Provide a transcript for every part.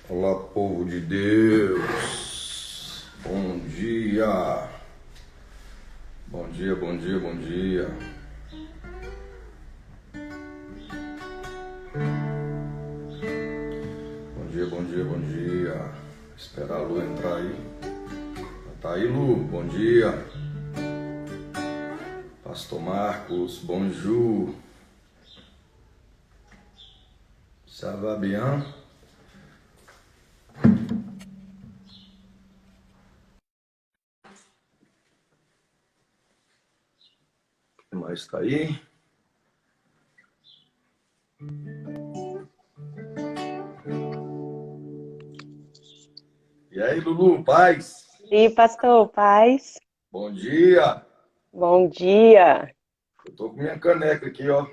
Olá, povo de Deus. Bom dia. Bom dia, bom dia, bom dia. Bom dia, bom dia, bom dia. Esperar a Lu entrar aí. Tá aí, Lu. Bom dia. Pastor Marcos, bonjour. Ça va bien? Quem mais está aí? E aí, Lulu, paz? E pastor, paz. Bom dia. Bom dia. Eu tô com minha caneca aqui, ó,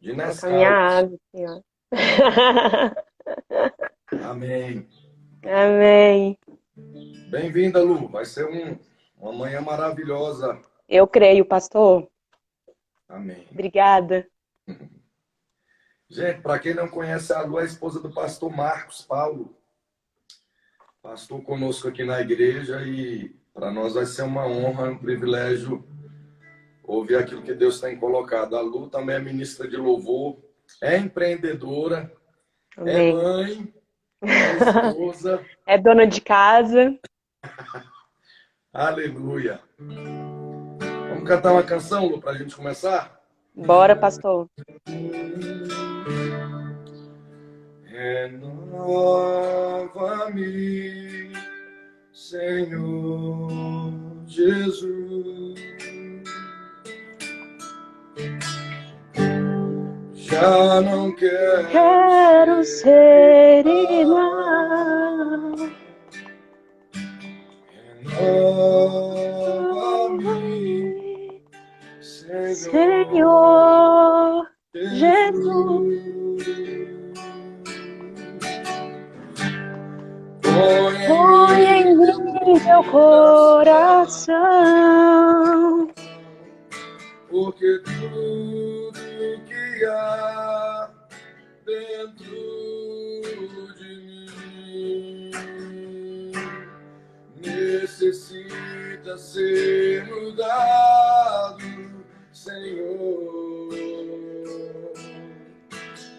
de Tô com a minha Nescau. água aqui, ó. Amém. Amém. Bem-vinda, Lu. Vai ser uma manhã maravilhosa. Eu creio, pastor. Amém. Obrigada. Gente, para quem não conhece a Lu, é a esposa do pastor Marcos Paulo. Pastor conosco aqui na igreja e para nós vai ser uma honra, um privilégio ouvir aquilo que Deus tem colocado. A Lu também é ministra de louvor, é empreendedora, é Amém. mãe, é esposa. É dona de casa. Aleluia. Vamos cantar uma canção, Lu, para a gente começar? Bora, pastor. Renova-me, Senhor Jesus. Já não Quero ser igual. Renova-me, Senhor Jesus. Põe em mim teu coração. Porque tudo que há dentro de mim necessita ser mudado, Senhor.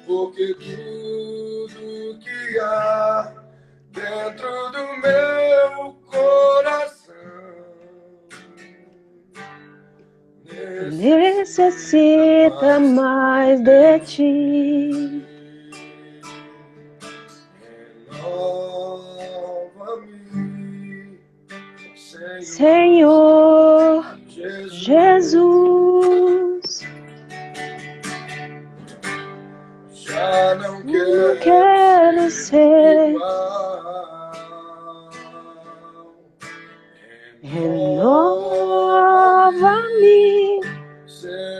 Porque tudo que há dentro do meu coração Necessita mais de ti. Renova-me, Senhor Jesus. Já não Não quero ser igual. Renova-me,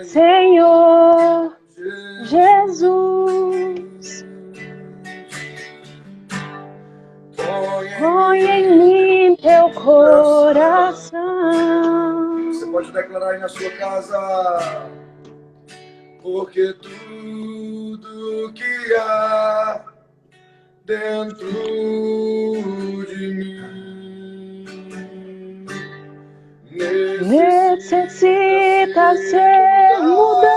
Senhor Jesus. Põe em mim teu coração. Você pode declarar aí na sua casa. Porque tudo que há dentro de mim necessita ser mudado,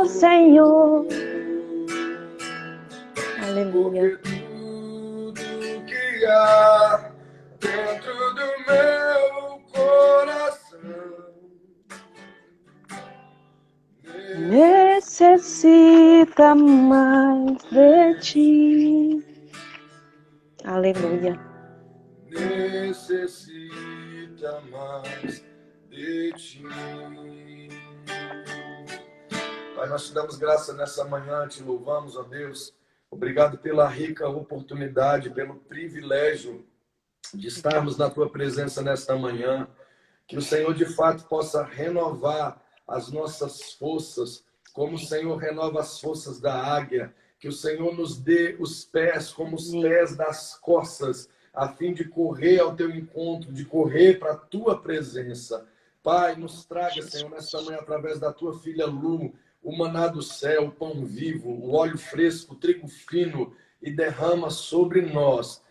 Senhor. Aleluia. Porque tudo que há dentro do meu coração Necessita mais de ti. Aleluia. Necessita mais de ti. Pai, nós te damos graça nessa manhã, te louvamos, ó Deus. Obrigado pela rica oportunidade, pelo privilégio de estarmos na tua presença nesta manhã. Que o Senhor de fato possa renovar as nossas forças, como o Senhor renova as forças da águia. Que o Senhor nos dê os pés como os pés das corças, a fim de correr ao teu encontro, de correr para a tua presença. Pai, nos traga, Senhor, nesta manhã, através da tua filha Lu, o maná do céu, o pão vivo, o óleo fresco, o trigo fino e derrama sobre nós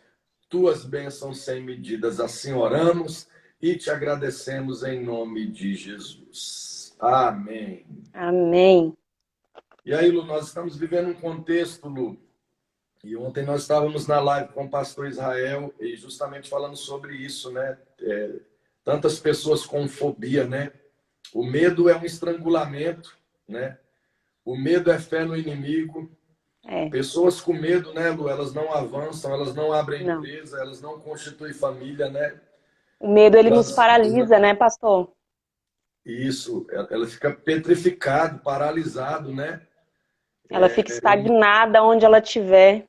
tuas bênçãos sem medidas. Assim oramos e te agradecemos em nome de Jesus. Amém. Amém. E aí, Lu, nós estamos vivendo um contexto, Lu, e ontem nós estávamos na live com o pastor Israel e justamente falando sobre isso, né? Tantas pessoas com fobia, né? O medo é um estrangulamento, né? O medo é fé no inimigo. Pessoas com medo, né, Lu? Elas não avançam, elas não abrem Não. empresa, elas não constituem família, né? O medo, ele nos Elas, paralisa, né, pastor? isso, ela fica petrificado, paralisado, né? Ela fica estagnada onde ela estiver.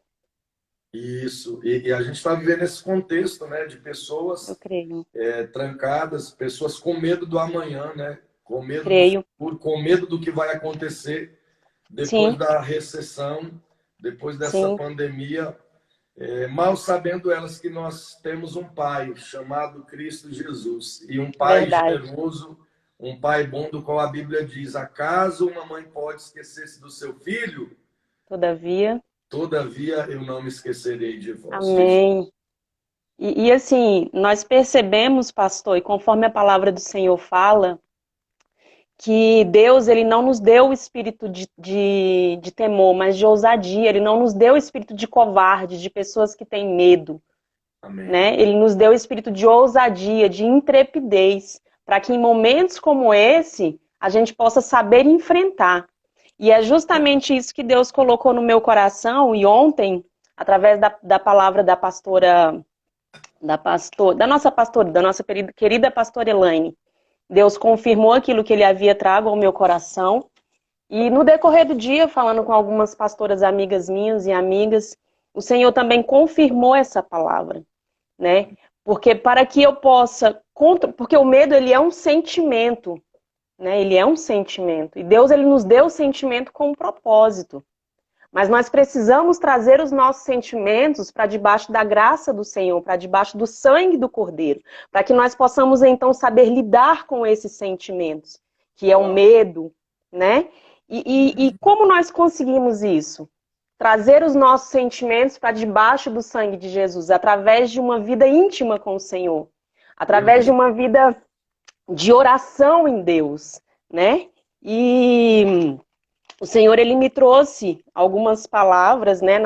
Isso. E a gente está vivendo esse contexto, né, de Eu pessoas creio. trancadas, pessoas com medo do amanhã, né? Com medo do Creio. futuro, com medo do que vai acontecer depois Sim, da recessão, depois dessa sim. pandemia. Mal sabendo elas que nós temos um Pai chamado Cristo Jesus e um Pai Verdade. generoso, um Pai bom, do qual a Bíblia diz: acaso uma mãe pode esquecer-se do seu filho? Todavia. Todavia eu não me esquecerei de vós. Amém. E assim, nós percebemos, pastor, e conforme a palavra do Senhor fala, que Deus, ele não nos deu o espírito de temor, mas de ousadia. Ele não nos deu o espírito de covarde, de pessoas que têm medo, Amém. né? Ele nos deu o espírito de ousadia, de intrepidez, para que em momentos como esse, a gente possa saber enfrentar. E é justamente isso que Deus colocou no meu coração, e ontem, através da palavra da pastora, da nossa querida pastora Elaine, Deus confirmou aquilo que ele havia trago ao meu coração. E no decorrer do dia, falando com algumas pastoras amigas minhas e amigas, o Senhor também confirmou essa palavra, né? Porque para que eu possa, porque o medo, ele é um sentimento, né? Ele é um sentimento. E Deus, ele nos deu o sentimento com um propósito. Mas nós precisamos trazer os nossos sentimentos para debaixo da graça do Senhor, para debaixo do sangue do Cordeiro, para que nós possamos então saber lidar com esses sentimentos, que é o medo, né? E como nós conseguimos isso? Trazer os nossos sentimentos para debaixo do sangue de Jesus, através de uma vida íntima com o Senhor, através de uma vida de oração em Deus, né? E o Senhor, ele me trouxe algumas palavras, né,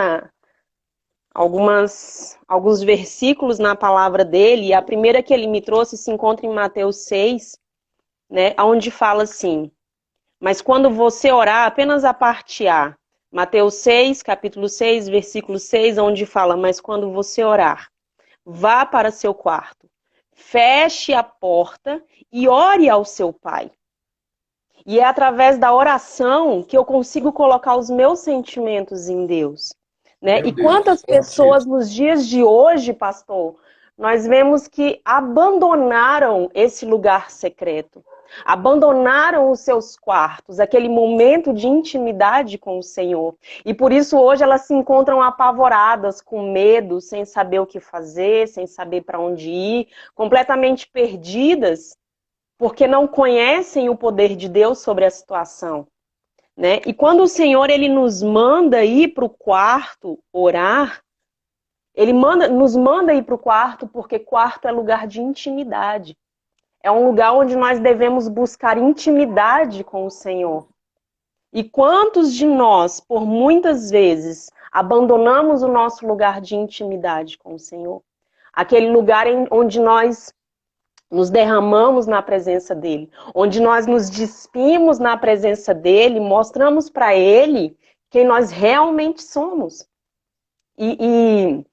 alguns versículos na palavra dele, e a primeira que ele me trouxe se encontra em Mateus 6, né, onde fala assim: mas quando você orar, apenas a parte A, Mateus 6, capítulo 6, versículo 6, onde fala: mas quando você orar, vá para seu quarto, feche a porta e ore ao seu pai. E é através da oração que eu consigo colocar os meus sentimentos em Deus, né? E quantas pessoas nos dias de hoje, pastor, nós vemos que abandonaram esse lugar secreto, abandonaram os seus quartos, aquele momento de intimidade com o Senhor. E por isso hoje elas se encontram apavoradas, com medo, sem saber o que fazer, sem saber para onde ir, completamente perdidas, porque não conhecem o poder de Deus sobre a situação, né? E quando o Senhor, ele nos manda ir para o quarto orar, ele nos manda ir para o quarto porque quarto é lugar de intimidade. É um lugar onde nós devemos buscar intimidade com o Senhor. E quantos de nós, por muitas vezes, abandonamos o nosso lugar de intimidade com o Senhor? Aquele lugar onde nós nos derramamos na presença dele, onde nós nos despimos na presença dele, mostramos para ele quem nós realmente somos. E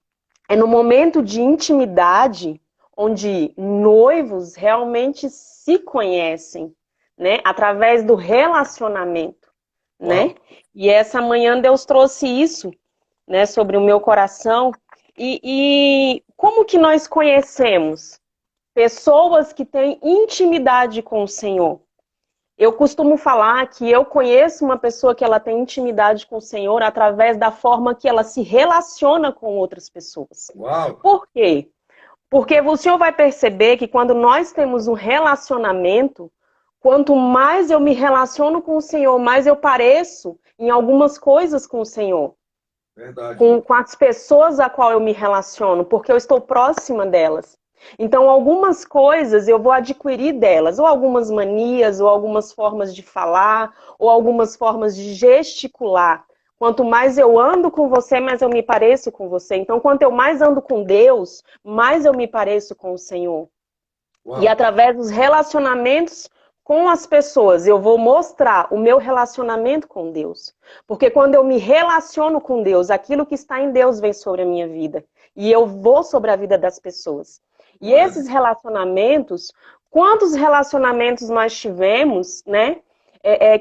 é no momento de intimidade onde noivos realmente se conhecem, né? Através do relacionamento, né? E essa manhã Deus trouxe isso, né, sobre o meu coração. E como que nós conhecemos pessoas que têm intimidade com o Senhor? Eu costumo falar que eu conheço uma pessoa que ela tem intimidade com o Senhor através da forma que ela se relaciona com outras pessoas. Uau. Por quê? Porque o Senhor vai perceber que quando nós temos um relacionamento, quanto mais eu me relaciono com o Senhor, mais eu pareço em algumas coisas com o Senhor. Verdade. com as pessoas a qual eu me relaciono, porque eu estou próxima delas. Então, algumas coisas eu vou adquirir delas, ou algumas manias, ou algumas formas de falar, ou algumas formas de gesticular. Quanto mais eu ando com você, mais eu me pareço com você. Então, quanto eu mais ando com Deus, mais eu me pareço com o Senhor. E Uau. através dos relacionamentos com as pessoas, eu vou mostrar o meu relacionamento com Deus. Porque quando eu me relaciono com Deus, aquilo que está em Deus vem sobre a minha vida. E eu vou sobre a vida das pessoas. E Glória a esses Deus. relacionamentos, quantos relacionamentos nós tivemos, né?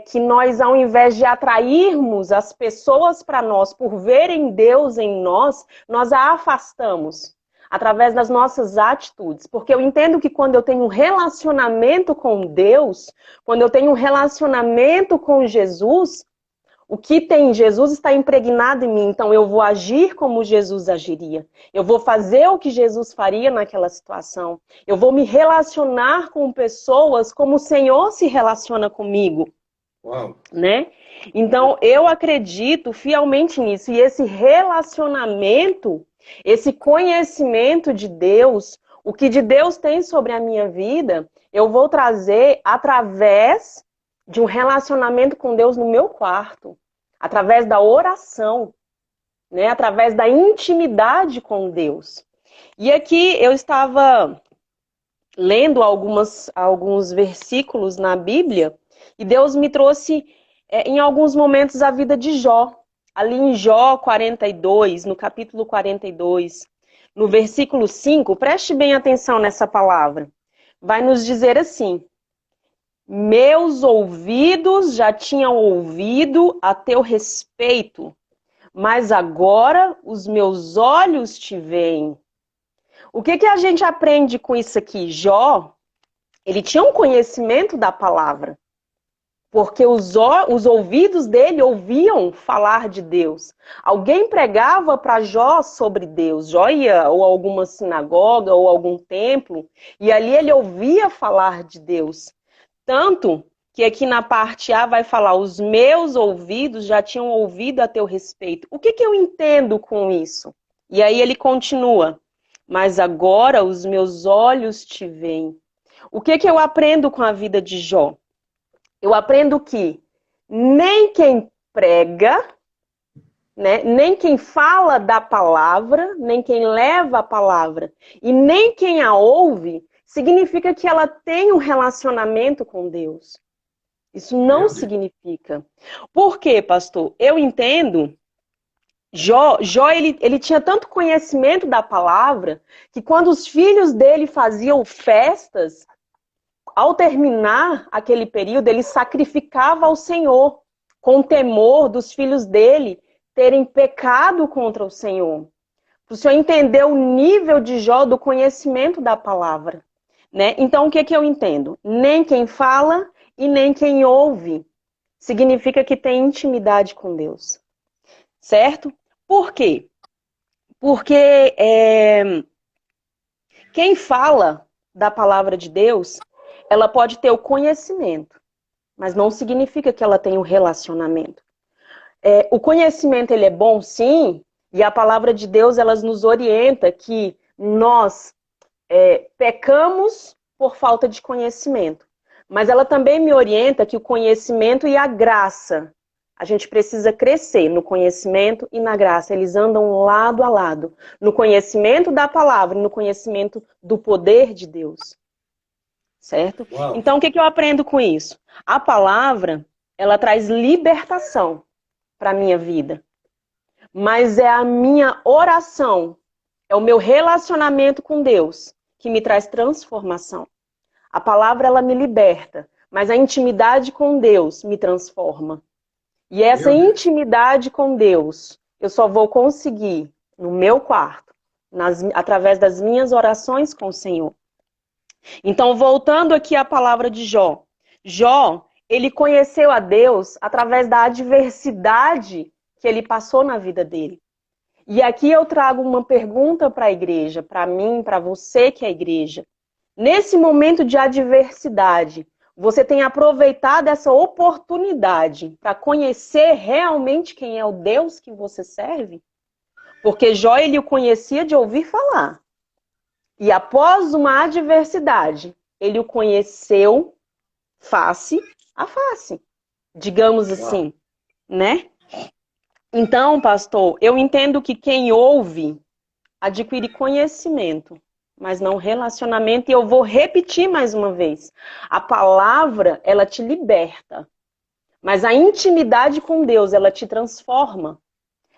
Que nós, ao invés de atrairmos as pessoas para nós por verem Deus em nós, nós a afastamos através das nossas atitudes. Porque eu entendo que quando eu tenho um relacionamento com Deus, quando eu tenho um relacionamento com Jesus, o que tem em Jesus está impregnado em mim. Então eu vou agir como Jesus agiria. Eu vou fazer o que Jesus faria naquela situação. Eu vou me relacionar com pessoas como o Senhor se relaciona comigo, Uau. né? Então eu acredito fielmente nisso. E esse relacionamento, esse conhecimento de Deus, o que de Deus tem sobre a minha vida, eu vou trazer através de um relacionamento com Deus no meu quarto, através da oração, né? Através da intimidade com Deus. E aqui eu estava lendo alguns versículos na Bíblia e Deus me trouxe em alguns momentos a vida de Jó. Ali em Jó 42, no capítulo 42, no versículo 5, preste bem atenção nessa palavra. Vai nos dizer assim: meus ouvidos já tinham ouvido a teu respeito, mas agora os meus olhos te veem. O que a gente aprende com isso aqui? Jó, ele tinha um conhecimento da palavra, porque os ouvidos dele ouviam falar de Deus. Alguém pregava para Jó sobre Deus. Jó ia ou a alguma sinagoga ou algum templo, e ali ele ouvia falar de Deus. Tanto que aqui na parte A vai falar: os meus ouvidos já tinham ouvido a teu respeito. O que eu entendo com isso? E aí ele continua: mas agora os meus olhos te veem. O que eu aprendo com a vida de Jó? Eu aprendo que nem quem prega, né, nem quem fala da palavra, nem quem leva a palavra, e nem quem a ouve, significa que ela tem um relacionamento com Deus. Isso não Meu Deus. significa. Por quê, pastor? Eu entendo. Jó ele tinha tanto conhecimento da palavra que quando os filhos dele faziam festas, ao terminar aquele período, ele sacrificava ao Senhor, com temor dos filhos dele terem pecado contra o Senhor. Para o senhor entender o nível de Jó do conhecimento da palavra, né? Então, o que eu entendo? Nem quem fala e nem quem ouve significa que tem intimidade com Deus, certo? Por quê? Porque quem fala da palavra de Deus, ela pode ter o conhecimento, mas não significa que ela tem um relacionamento. O conhecimento, ele é bom, sim, e a palavra de Deus, ela nos orienta que nós pecamos por falta de conhecimento. Mas ela também me orienta que o conhecimento e a graça, a gente precisa crescer no conhecimento e na graça. Eles andam lado a lado. No conhecimento da palavra e no conhecimento do poder de Deus. Certo? Uau. Então, o que eu aprendo com isso? A palavra, ela traz libertação para a minha vida. Mas é a minha oração, é o meu relacionamento com Deus que me traz transformação. A palavra, ela me liberta, mas a intimidade com Deus me transforma. E essa Meu Deus. intimidade com Deus, eu só vou conseguir no meu quarto, através das minhas orações com o Senhor. Então, voltando aqui à palavra de Jó. Jó, ele conheceu a Deus através da adversidade que ele passou na vida dele. E aqui eu trago uma pergunta para a igreja, para mim, para você que é a igreja. Nesse momento de adversidade, Você tem aproveitado essa oportunidade para conhecer realmente quem é o Deus que você serve? Porque Jó, ele o conhecia de ouvir falar. E após uma adversidade, ele o conheceu face a face, digamos assim, né? Então, pastor, eu entendo que quem ouve adquire conhecimento, mas não relacionamento. E eu vou repetir mais uma vez. A palavra, ela te liberta. Mas a intimidade com Deus, ela te transforma.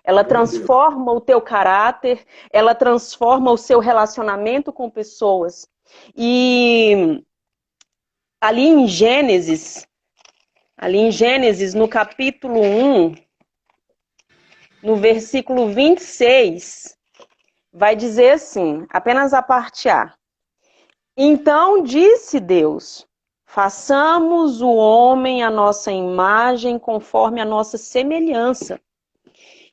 Ela transforma o teu caráter, ela transforma o seu relacionamento com pessoas. E ali em Gênesis, no capítulo 1, no versículo 26, vai dizer assim, apenas a parte A. Então disse Deus, façamos o homem à nossa imagem, conforme a nossa semelhança.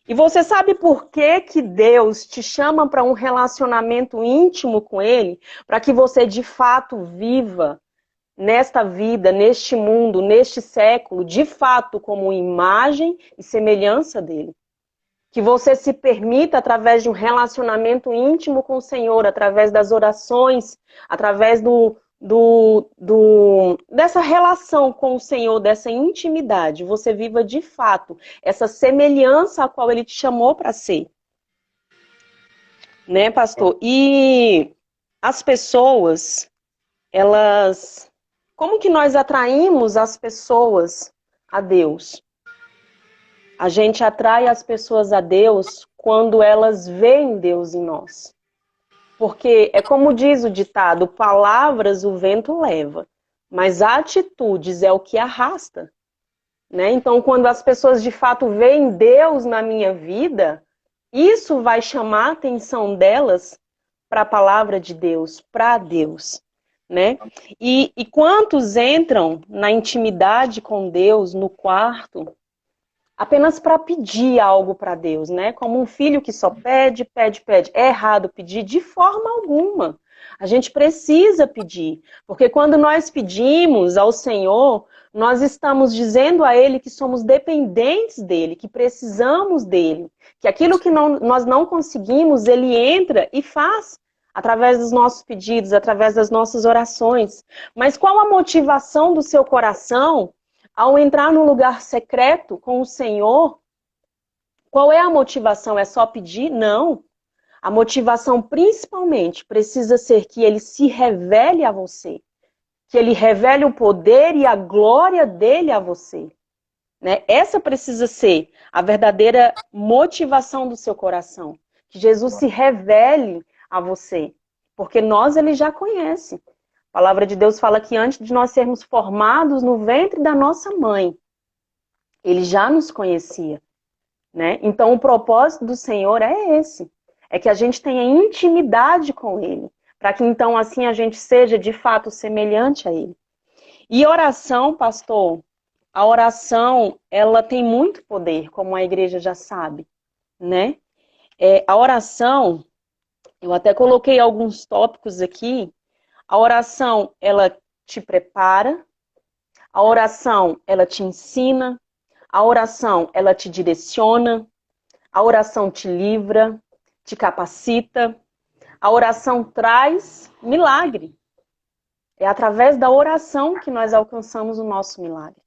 E você sabe por que que Deus te chama para um relacionamento íntimo com Ele? Para que você de fato viva nesta vida, neste mundo, neste século, de fato como imagem e semelhança dEle. Que você se permita, através de um relacionamento íntimo com o Senhor, através das orações, através dessa relação com o Senhor, dessa intimidade, você viva de fato essa semelhança a qual Ele te chamou para ser. Né, pastor? E as pessoas, elas... Como que nós atraímos as pessoas a Deus? A gente atrai as pessoas a Deus quando elas veem Deus em nós. Porque é como diz o ditado, palavras o vento leva, mas atitudes é o que arrasta. Né? Então, quando as pessoas de fato veem Deus na minha vida, isso vai chamar a atenção delas para a palavra de Deus, para Deus. Né? E quantos entram na intimidade com Deus, no quarto, apenas para pedir algo para Deus, né? Como um filho que só pede, pede, pede. É errado pedir de forma alguma. A gente precisa pedir, porque quando nós pedimos ao Senhor, nós estamos dizendo a Ele que somos dependentes dEle, que precisamos dEle, que aquilo que nós não conseguimos, Ele entra e faz através dos nossos pedidos, através das nossas orações. Mas qual a motivação do seu coração ao entrar num lugar secreto com o Senhor? Qual é a motivação? É só pedir? Não. A motivação, principalmente, precisa ser que Ele se revele a você. Que Ele revele o poder e a glória dEle a você. Né? Essa precisa ser a verdadeira motivação do seu coração. Que Jesus se revele a você. Porque nós Ele já conhece. A palavra de Deus fala que antes de nós sermos formados no ventre da nossa mãe, Ele já nos conhecia. Né? Então o propósito do Senhor é esse. É que a gente tenha intimidade com Ele. Para que então assim a gente seja de fato semelhante a Ele. E oração, pastor, a oração ela tem muito poder, como a igreja já sabe. Né? A oração, eu até coloquei alguns tópicos aqui. A oração, ela te prepara. A oração, ela te ensina. A oração, ela te direciona. A oração te livra, te capacita. A oração traz milagre. É através da oração que nós alcançamos o nosso milagre.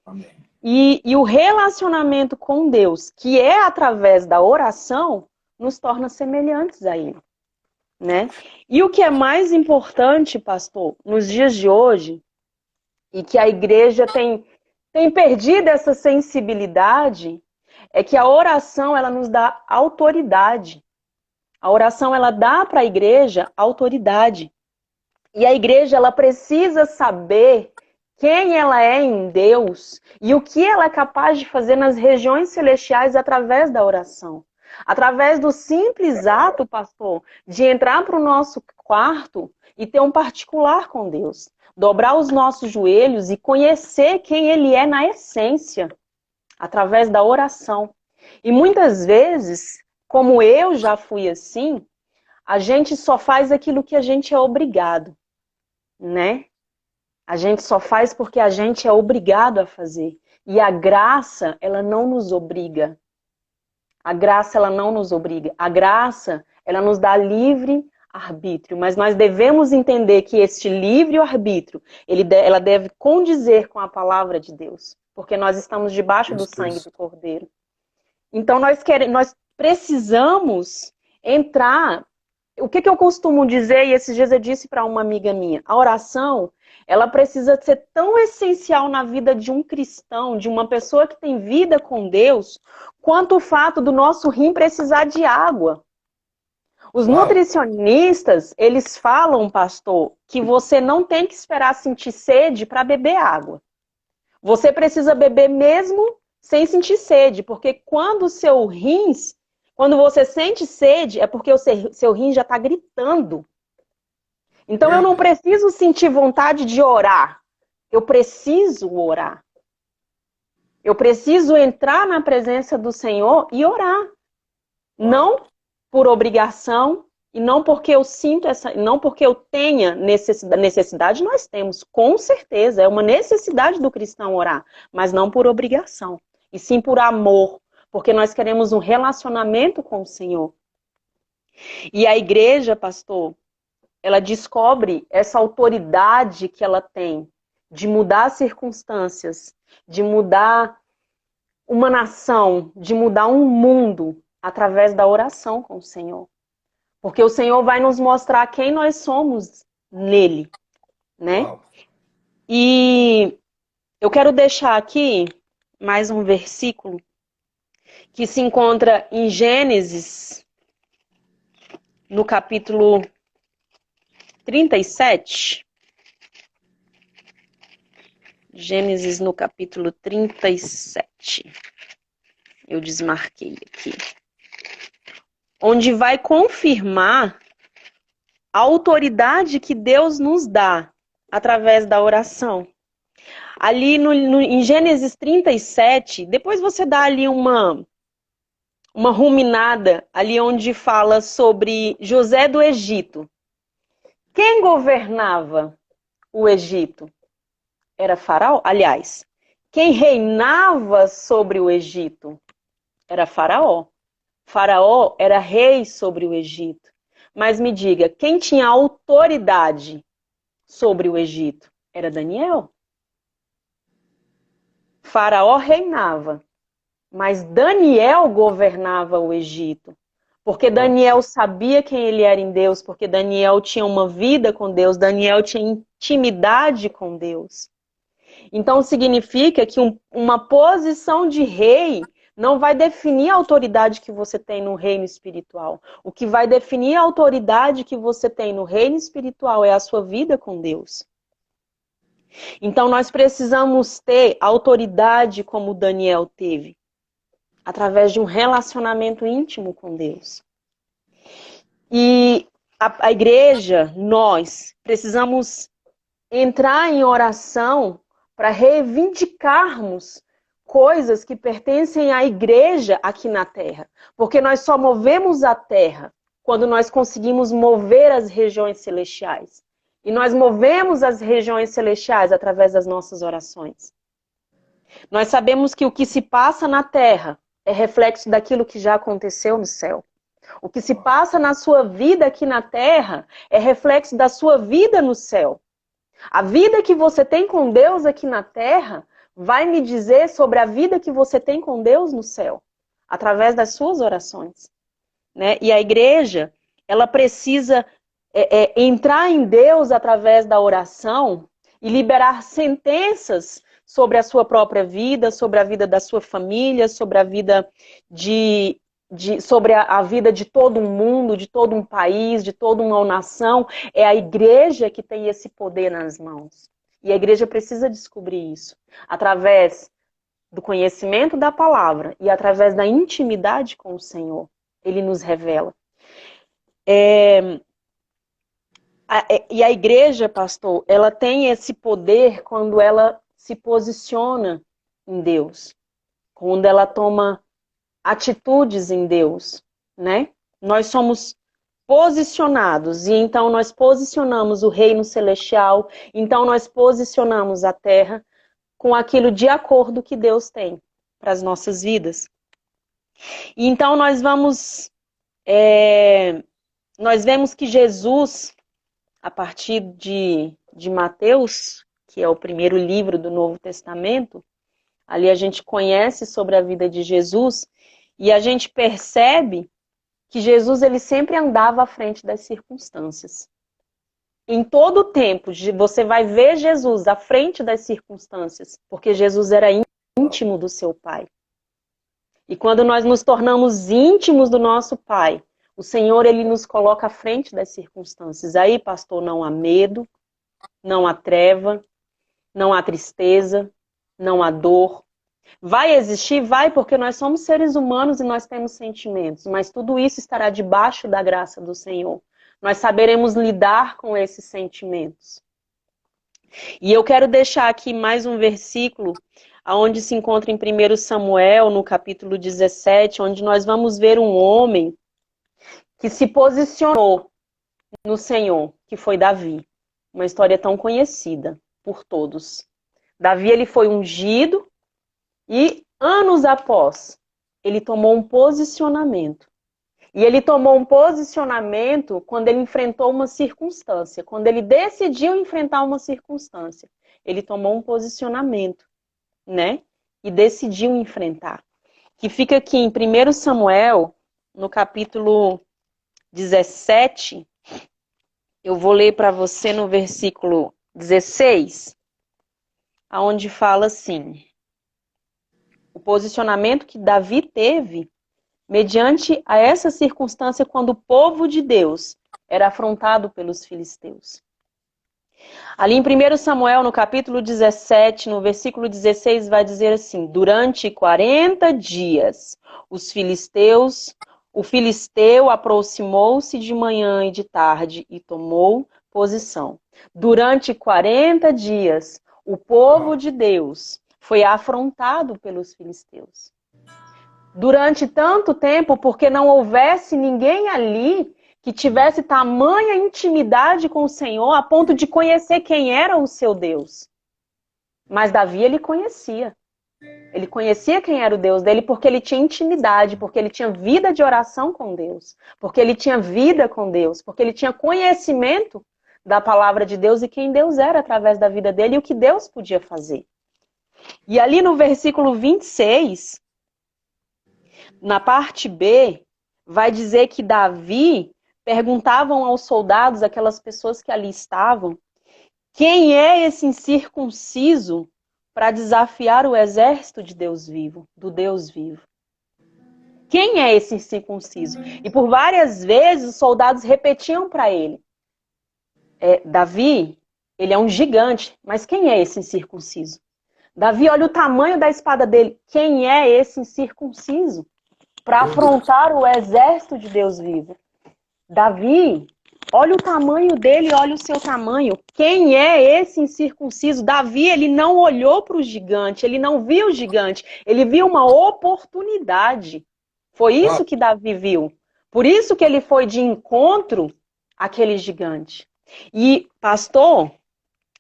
Amém. E o relacionamento com Deus, que é através da oração, nos torna semelhantes a Ele. Né? E o que é mais importante, pastor, nos dias de hoje, e que a igreja tem perdido essa sensibilidade, é que a oração ela nos dá autoridade. A oração ela dá para a igreja autoridade. E a igreja ela precisa saber quem ela é em Deus e o que ela é capaz de fazer nas regiões celestiais através da oração. Através do simples ato, pastor, de entrar para o nosso quarto e ter um particular com Deus. Dobrar os nossos joelhos e conhecer quem Ele é na essência, através da oração. E muitas vezes, como eu já fui assim, a gente só faz aquilo que a gente é obrigado, né? A gente só faz porque a gente é obrigado a fazer. E a graça, ela não nos obriga. A graça, ela não nos obriga. A graça, ela nos dá livre arbítrio. Mas nós devemos entender que este livre arbítrio, ela deve condizer com a palavra de Deus. Porque nós estamos debaixo do sangue Isso. do Cordeiro. Então nós precisamos entrar. O que eu costumo dizer, e esses dias eu disse para uma amiga minha, a oração, ela precisa ser tão essencial na vida de um cristão, de uma pessoa que tem vida com Deus, quanto o fato do nosso rim precisar de água. Os Uau. nutricionistas, eles falam, pastor, que você não tem que esperar sentir sede para beber água. Você precisa beber mesmo sem sentir sede, porque quando você sente sede, é porque o seu rim já está gritando. Então eu não Eita. preciso sentir vontade de orar. Eu preciso orar. Eu preciso entrar na presença do Senhor e orar. Uau. Não por obrigação e não porque eu sinto não porque eu tenha necessidade. Necessidade nós temos, com certeza. É uma necessidade do cristão orar, mas não por obrigação. E sim por amor, porque nós queremos um relacionamento com o Senhor. E a igreja, pastor, ela descobre essa autoridade que ela tem de mudar circunstâncias, de mudar uma nação, de mudar um mundo através da oração com o Senhor. Porque o Senhor vai nos mostrar quem nós somos nele, né? Uau. E eu quero deixar aqui mais um versículo que se encontra em Gênesis, no capítulo 37. Gênesis no capítulo 37. Eu desmarquei aqui. Onde vai confirmar a autoridade que Deus nos dá através da oração. Ali em Gênesis 37, depois você dá ali uma ruminada, ali onde fala sobre José do Egito. Quem governava o Egito? Era Faraó? Aliás, quem reinava sobre o Egito? Era Faraó. Faraó era rei sobre o Egito. Mas me diga, quem tinha autoridade sobre o Egito? Era Daniel. Faraó reinava, mas Daniel governava o Egito. Porque Uau. Daniel sabia quem ele era em Deus, porque Daniel tinha uma vida com Deus, Daniel tinha intimidade com Deus. Então significa que uma posição de rei não vai definir a autoridade que você tem no reino espiritual. O que vai definir a autoridade que você tem no reino espiritual é a sua vida com Deus. Então nós precisamos ter autoridade como Daniel teve, através de um relacionamento íntimo com Deus. E a igreja, nós precisamos entrar em oração para reivindicarmos coisas que pertencem à igreja aqui na terra. Porque nós só movemos a terra quando nós conseguimos mover as regiões celestiais. E nós movemos as regiões celestiais através das nossas orações. Nós sabemos que o que se passa na terra é reflexo daquilo que já aconteceu no céu. O que se passa na sua vida aqui na terra é reflexo da sua vida no céu. A vida que você tem com Deus aqui na terra vai me dizer sobre a vida que você tem com Deus no céu, através das suas orações, né? E a igreja, ela precisa entrar em Deus através da oração e liberar sentenças sobre a sua própria vida, sobre a vida da sua família, sobre a vida sobre a vida de todo um mundo, de todo um país, de toda uma nação. É a igreja que tem esse poder nas mãos. E a igreja precisa descobrir isso através do conhecimento da palavra e através da intimidade com o Senhor. Ele nos revela. E a igreja, pastor, ela tem esse poder quando ela se posiciona em Deus, quando ela toma atitudes em Deus, né? Nós somos posicionados. E então nós posicionamos o reino celestial, então nós posicionamos a terra com aquilo de acordo que Deus tem para as nossas vidas. E então nós vemos que Jesus, a partir de Mateus, que é o primeiro livro do Novo Testamento, ali a gente conhece sobre a vida de Jesus e a gente percebe que Jesus ele sempre andava à frente das circunstâncias. Em todo o tempo, você vai ver Jesus à frente das circunstâncias, porque Jesus era íntimo do seu Pai. E quando nós nos tornamos íntimos do nosso Pai, o Senhor ele nos coloca à frente das circunstâncias. Aí, pastor, não há medo, não há treva, não há tristeza, não há dor. Vai existir? Vai, porque nós somos seres humanos e nós temos sentimentos, mas tudo isso estará debaixo da graça do Senhor. Nós saberemos lidar com esses sentimentos. E eu quero deixar aqui mais um versículo, onde se encontra em 1 Samuel, no capítulo 17, onde nós vamos ver um homem que se posicionou no Senhor, que foi Davi. Uma história tão conhecida por todos. Davi ele foi ungido e anos após, ele tomou um posicionamento. E ele tomou um posicionamento quando ele enfrentou uma circunstância. Quando ele decidiu enfrentar uma circunstância, ele tomou um posicionamento, né? E decidiu enfrentar. Que fica aqui em 1 Samuel, no capítulo 17, eu vou ler para você no versículo 16, aonde fala assim: o posicionamento que Davi teve mediante a essa circunstância quando o povo de Deus era afrontado pelos filisteus. Ali em 1 Samuel, no capítulo 17, no versículo 16, vai dizer assim: durante 40 dias, o filisteu aproximou-se de manhã e de tarde e tomou posição. Durante 40 dias, o povo de Deus foi afrontado pelos filisteus. Durante tanto tempo, porque não houvesse ninguém ali que tivesse tamanha intimidade com o Senhor a ponto de conhecer quem era o seu Deus. Mas Davi, ele conhecia. Ele conhecia quem era o Deus dele porque ele tinha intimidade, porque ele tinha vida de oração com Deus, porque ele tinha vida com Deus, porque ele tinha conhecimento da palavra de Deus e quem Deus era através da vida dele e o que Deus podia fazer. E ali no versículo 26... na parte B, vai dizer que Davi perguntavam aos soldados, aquelas pessoas que ali estavam, quem é esse incircunciso para desafiar o exército de Deus vivo, do Deus vivo? Quem é esse incircunciso? E por várias vezes os soldados repetiam para ele: Davi, ele é um gigante, mas quem é esse incircunciso? Davi, olha o tamanho da espada dele, quem é esse incircunciso para afrontar o exército de Deus vivo? Davi, olha o tamanho dele, olha o seu tamanho. Quem é esse incircunciso? Davi, ele não olhou para o gigante, ele não viu o gigante, ele viu uma oportunidade. Foi isso que Davi viu. Por isso que ele foi de encontro àquele gigante. E, pastor,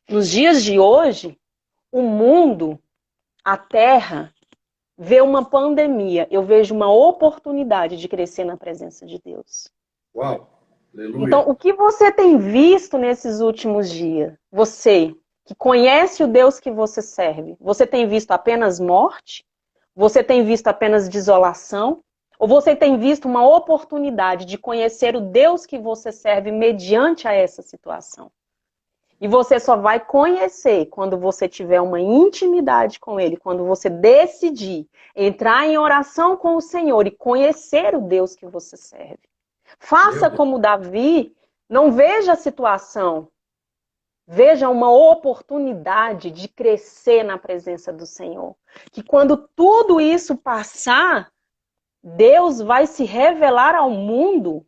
nos dias de hoje, o mundo, a terra, vê uma pandemia, eu vejo uma oportunidade de crescer na presença de Deus. Uau! Aleluia. Então, o que você tem visto nesses últimos dias? Você, que conhece o Deus que você serve, você tem visto apenas morte? Você tem visto apenas desolação? Ou você tem visto uma oportunidade de conhecer o Deus que você serve mediante a essa situação? E você só vai conhecer quando você tiver uma intimidade com Ele, quando você decidir entrar em oração com o Senhor e conhecer o Deus que você serve. Faça como Davi, não veja a situação, veja uma oportunidade de crescer na presença do Senhor. Que quando tudo isso passar, Deus vai se revelar ao mundo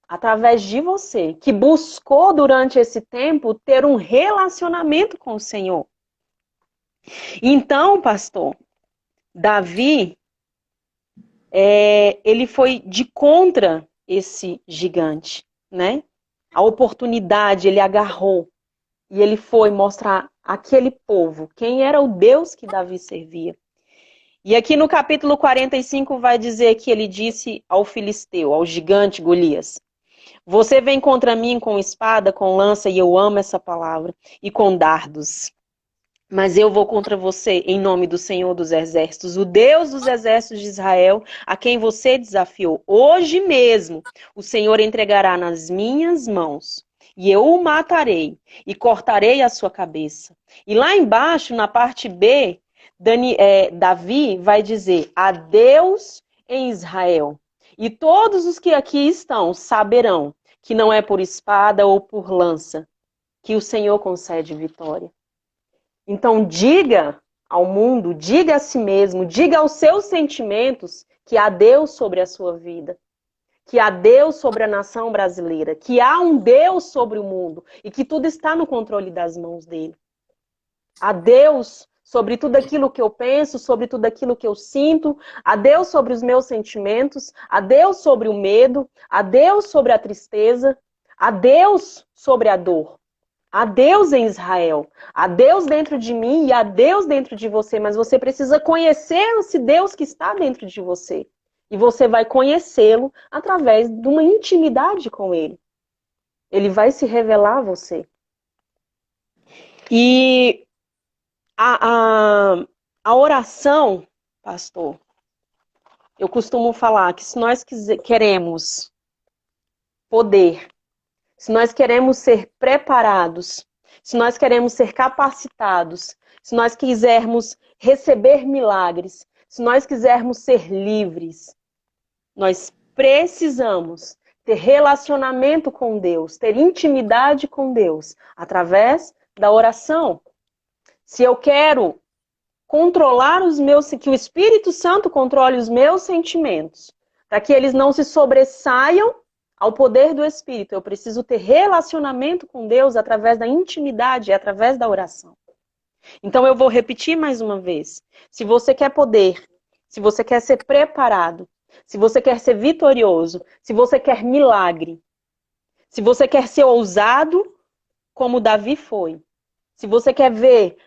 através de você, que buscou durante esse tempo ter um relacionamento com o Senhor. Então, pastor, Davi, ele foi de contra esse gigante, né? A oportunidade, ele agarrou. E ele foi mostrar àquele povo quem era o Deus que Davi servia. E aqui no capítulo 45 vai dizer que ele disse ao filisteu, ao gigante Golias: você vem contra mim com espada, com lança, e eu amo essa palavra, e com dardos. Mas eu vou contra você em nome do Senhor dos Exércitos, o Deus dos Exércitos de Israel, a quem você desafiou. Hoje mesmo o Senhor entregará nas minhas mãos, e eu o matarei, e cortarei a sua cabeça. E lá embaixo, na parte B, Davi vai dizer: adeus em Israel. E todos os que aqui estão saberão que não é por espada ou por lança que o Senhor concede vitória. Então diga ao mundo, diga a si mesmo, diga aos seus sentimentos que há Deus sobre a sua vida, que há Deus sobre a nação brasileira, que há um Deus sobre o mundo e que tudo está no controle das mãos dele. Há Deus sobre tudo aquilo que eu penso, sobre tudo aquilo que eu sinto, há Deus sobre os meus sentimentos, há Deus sobre o medo, há Deus sobre a tristeza, há Deus sobre a dor. Há Deus em Israel, há Deus dentro de mim e há Deus dentro de você, mas você precisa conhecer esse Deus que está dentro de você. E você vai conhecê-lo através de uma intimidade com ele. Ele vai se revelar a você. E a oração, pastor, eu costumo falar que se nós queremos poder, se nós queremos ser preparados, se nós queremos ser capacitados, se nós quisermos receber milagres, se nós quisermos ser livres, nós precisamos ter relacionamento com Deus, ter intimidade com Deus, através da oração. Se eu quero controlar que o Espírito Santo controle os meus sentimentos, para que eles não se sobressaiam ao poder do Espírito, eu preciso ter relacionamento com Deus através da intimidade, através da oração. Então eu vou repetir mais uma vez. Se você quer poder, se você quer ser preparado, se você quer ser vitorioso, se você quer milagre, se você quer ser ousado, como Davi foi, se você quer ver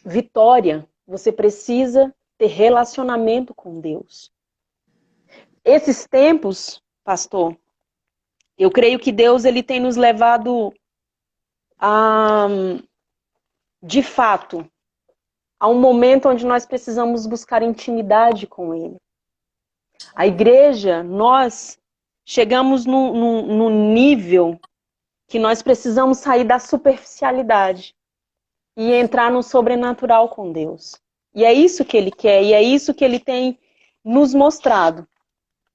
vitória, você precisa ter relacionamento com Deus. Esses tempos, pastor, eu creio que Deus ele tem nos levado a, de fato, a um momento onde nós precisamos buscar intimidade com Ele. A igreja, nós chegamos num nível que nós precisamos sair da superficialidade e entrar no sobrenatural com Deus. E é isso que Ele quer, e é isso que Ele tem nos mostrado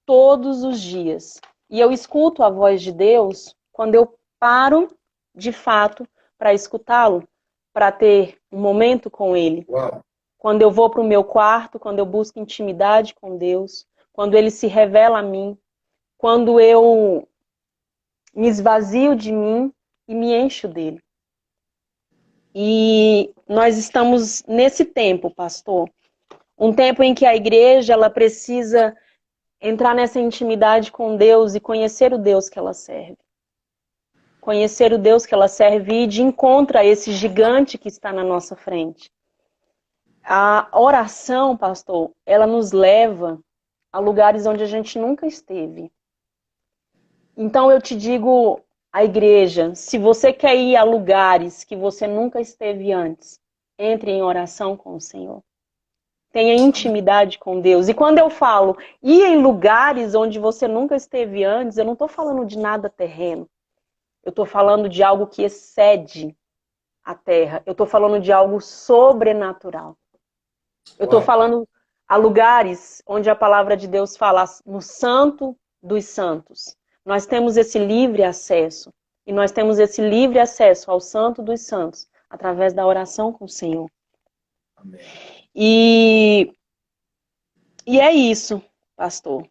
todos os dias. E eu escuto a voz de Deus quando eu paro, de fato, para escutá-lo, para ter um momento com Ele. Uau. Quando eu vou para o meu quarto, quando eu busco intimidade com Deus, quando Ele se revela a mim, quando eu me esvazio de mim e me encho dele. E nós estamos nesse tempo, pastor, um tempo em que a igreja ela precisa entrar nessa intimidade com Deus e conhecer o Deus que ela serve. Conhecer o Deus que ela serve e ir de encontro a esse gigante que está na nossa frente. A oração, pastor, ela nos leva a lugares onde a gente nunca esteve. Então eu te digo, a igreja, se você quer ir a lugares que você nunca esteve antes, entre em oração com o Senhor. Tenha intimidade com Deus. E quando eu falo ir em lugares onde você nunca esteve antes, eu não estou falando de nada terreno. Eu estou falando de algo que excede a terra. Eu estou falando de algo sobrenatural. Eu estou falando a lugares onde a palavra de Deus fala no Santo dos Santos. Nós temos esse livre acesso. E nós temos esse livre acesso ao Santo dos Santos através da oração com o Senhor. Amém. E é isso, pastor.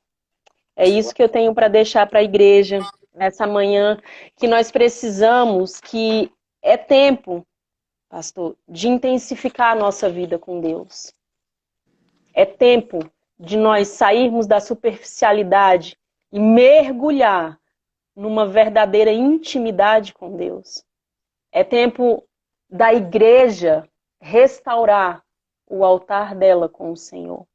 É isso que eu tenho para deixar para a igreja nessa manhã, que nós precisamos, que é tempo, pastor, de intensificar a nossa vida com Deus. É tempo de nós sairmos da superficialidade e mergulhar numa verdadeira intimidade com Deus. É tempo da igreja restaurar o altar dela com o Senhor.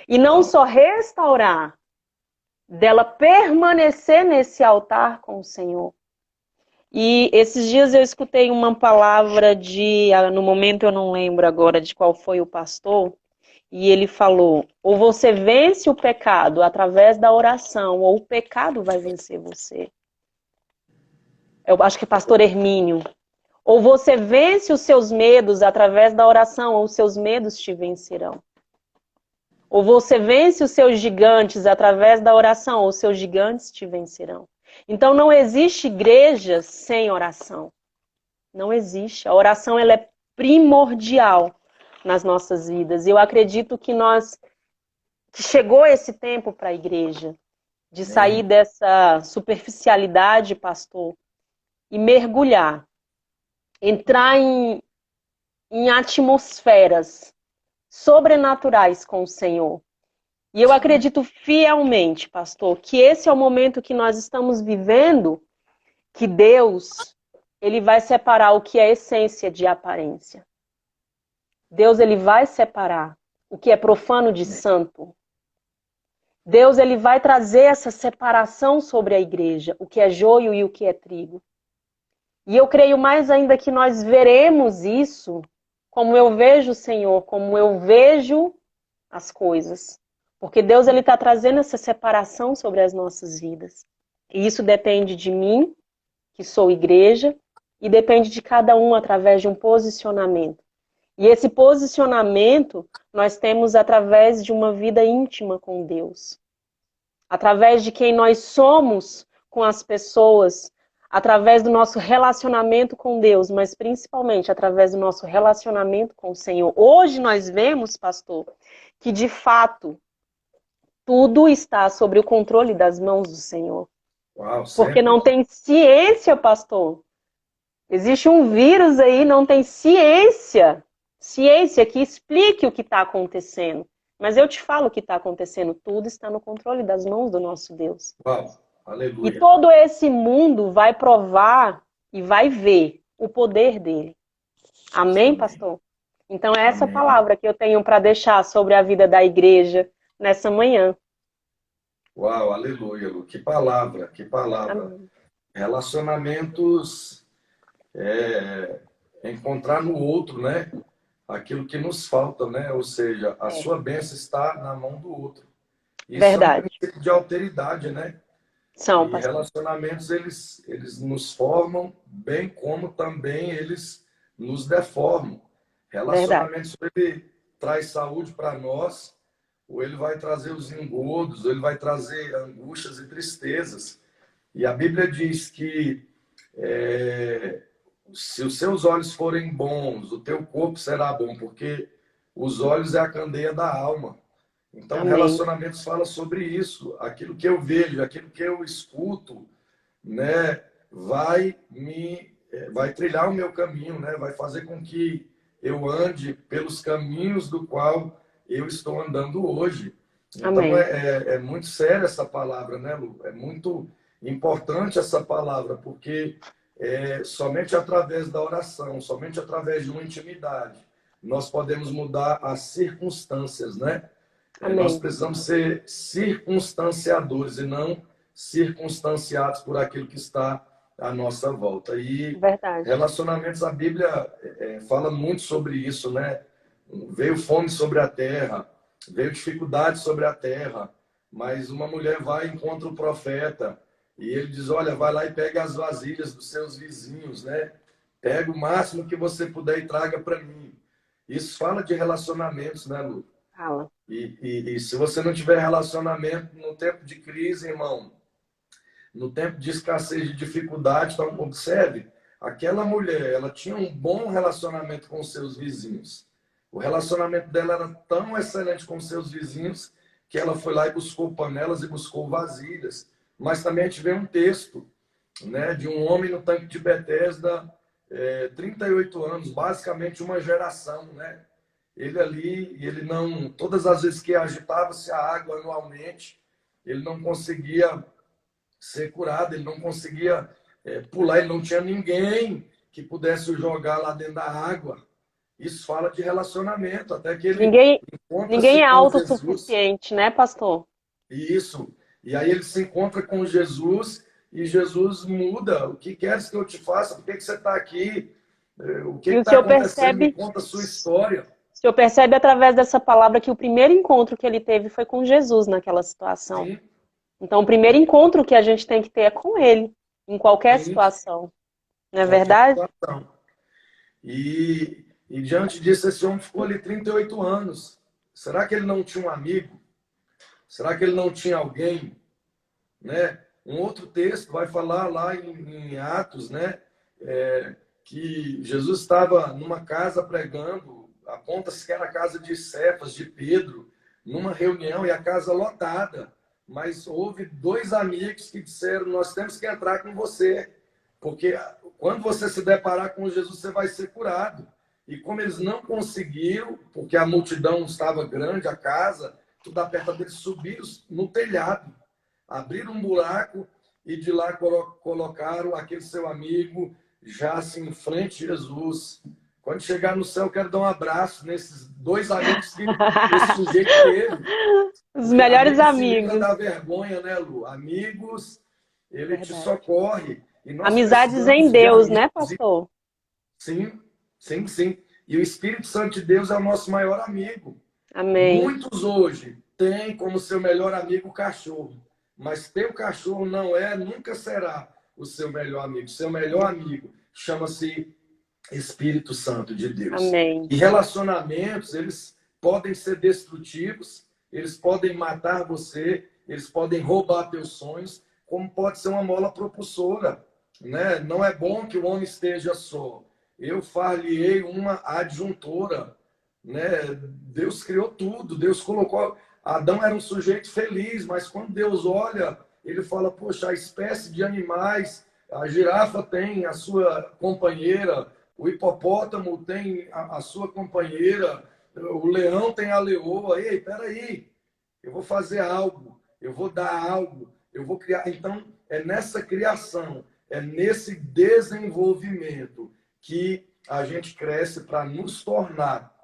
E não só restaurar, dela permanecer nesse altar com o Senhor. E esses dias eu escutei uma palavra no momento eu não lembro agora de qual foi o pastor, e ele falou, ou você vence o pecado através da oração, ou o pecado vai vencer você. Eu acho que é pastor Hermínio. Ou você vence os seus medos através da oração, ou os seus medos te vencerão. Ou você vence os seus gigantes através da oração, ou os seus gigantes te vencerão. Então não existe igreja sem oração. Não existe. A oração ela é primordial nas nossas vidas. E eu acredito que que chegou esse tempo para a igreja de sair dessa superficialidade, pastor, e mergulhar, entrar em atmosferas sobrenaturais com o Senhor. E eu acredito fielmente, pastor, que esse é o momento que nós estamos vivendo, que Deus, ele vai separar o que é essência de aparência. Deus, ele vai separar o que é profano de santo. Deus, ele vai trazer essa separação sobre a igreja, o que é joio e o que é trigo. E eu creio mais ainda que nós veremos isso como eu vejo o Senhor, como eu vejo as coisas. Porque Deus ele está trazendo essa separação sobre as nossas vidas. E isso depende de mim, que sou igreja, e depende de cada um através de um posicionamento. E esse posicionamento nós temos através de uma vida íntima com Deus. Através de quem nós somos com as pessoas, através do nosso relacionamento com Deus, mas principalmente através do nosso relacionamento com o Senhor. Hoje nós vemos, pastor, que de fato tudo está sob o controle das mãos do Senhor. Uau, porque não tem ciência, pastor. Existe um vírus aí, não tem ciência que explique o que está acontecendo. Mas eu te falo o que está acontecendo. Tudo está no controle das mãos do nosso Deus. Uau, E aleluia. todo esse mundo vai provar e vai ver o poder dele. Amém, pastor? Então é essa Amém. palavra que eu tenho para deixar sobre a vida da igreja nessa manhã. Uau, aleluia, Lu. Que palavra, que palavra. Amém. Relacionamentos, encontrar no outro, né? Aquilo que nos falta, né? Ou seja, a sua bênção está na mão do outro. Isso Verdade. é um princípio de alteridade, né? São, E pastor. relacionamentos, eles nos formam, bem como também eles nos deformam. Verdade. Relacionamentos, ele traz saúde para nós, ou ele vai trazer os engodos, ou ele vai trazer angústias e tristezas. E a Bíblia diz que se os seus olhos forem bons, o teu corpo será bom, porque os olhos é a candeia da alma. Então, Amém. relacionamentos fala sobre isso. Aquilo que eu vejo, aquilo que eu escuto, né, vai trilhar o meu caminho, né? Vai fazer com que eu ande pelos caminhos do qual eu estou andando hoje. Então, Amém. é muito séria essa palavra, né, Lu? É muito importante essa palavra, porque somente através da oração, somente através de uma intimidade, nós podemos mudar as circunstâncias, né? Nós precisamos ser circunstanciadores e não circunstanciados por aquilo que está à nossa volta. E Verdade. relacionamentos, a Bíblia fala muito sobre isso, né? Veio fome sobre a terra, veio dificuldade sobre a terra, mas uma mulher vai e encontra o profeta e ele diz, olha, vai lá e pega as vasilhas dos seus vizinhos, né? Pega o máximo que você puder e traga para mim. Isso fala de relacionamentos, né, Lu? Fala. E se você não tiver relacionamento no tempo de crise, irmão, no tempo de escassez, de dificuldade, então observe, aquela mulher, ela tinha um bom relacionamento com seus vizinhos. O relacionamento dela era tão excelente com seus vizinhos que ela foi lá e buscou panelas e buscou vasilhas. Mas também a gente vê um texto, né, de um homem no tanque de Betesda, 38 anos, basicamente uma geração, né? Ele ali, ele não, todas as vezes que agitava-se a água anualmente, ele não conseguia ser curado, ele não conseguia pular, ele não tinha ninguém que pudesse o jogar lá dentro da água. Isso fala de relacionamento, até que ele Ninguém, ninguém encontra-se é com Jesus. autossuficiente, né, pastor? Isso. E aí ele se encontra com Jesus e Jesus muda. O que queres que eu te faça? Por que que você está aqui? O que E o está senhor acontecendo? Me percebe, conta a sua história. o senhor percebe através dessa palavra que o primeiro encontro que ele teve foi com Jesus naquela situação. Sim, Então, o primeiro encontro que a gente tem que ter é com ele, em qualquer sim, situação. Não é qualquer verdade? situação. E diante disso, esse homem ficou ali 38 anos. Será que ele não tinha um amigo? Será que ele não tinha alguém? Né? Um outro texto vai falar lá em Atos, né? Que Jesus estava numa casa pregando, aponta-se que era a casa de Cefas, de Pedro, numa reunião e a casa lotada. Mas houve dois amigos que disseram: nós temos que entrar com você, porque quando você se deparar com Jesus, você vai ser curado. E como eles não conseguiram, porque a multidão estava grande, a casa, tudo aperto deles, subiram no telhado, abriram um buraco e de lá colocaram aquele seu amigo já assim em frente a Jesus. Quando chegar no céu, eu quero dar um abraço nesses dois amigos que esse sujeito teve. Os Porque melhores amigo se livra amigos. da vergonha, né, Lu? Amigos, ele te Verdade. socorre. E nós Amizades em precisamos de Deus, né, amigos. pastor? Sim, sim, sim. E o Espírito Santo de Deus é o nosso maior amigo. Amém. Muitos hoje têm como seu melhor amigo o cachorro. Mas teu cachorro não é, nunca será o seu melhor amigo. Seu melhor amigo chama-se Espírito Santo de Deus. Amém. E relacionamentos, eles podem ser destrutivos, eles podem matar você, eles podem roubar teus sonhos, como pode ser uma mola propulsora, né? Não é bom que o homem esteja só. Eu far-lhe-ei uma adjuntora, né? Deus criou tudo, Deus colocou. Adão era um sujeito feliz, mas quando Deus olha, ele fala: poxa, a espécie de animais, a girafa tem a sua companheira, o hipopótamo tem a sua companheira, o leão tem a leoa. Ei, peraí, eu vou fazer algo, eu vou dar algo, eu vou criar. Então, é nessa criação, é nesse desenvolvimento que a gente cresce para nos tornar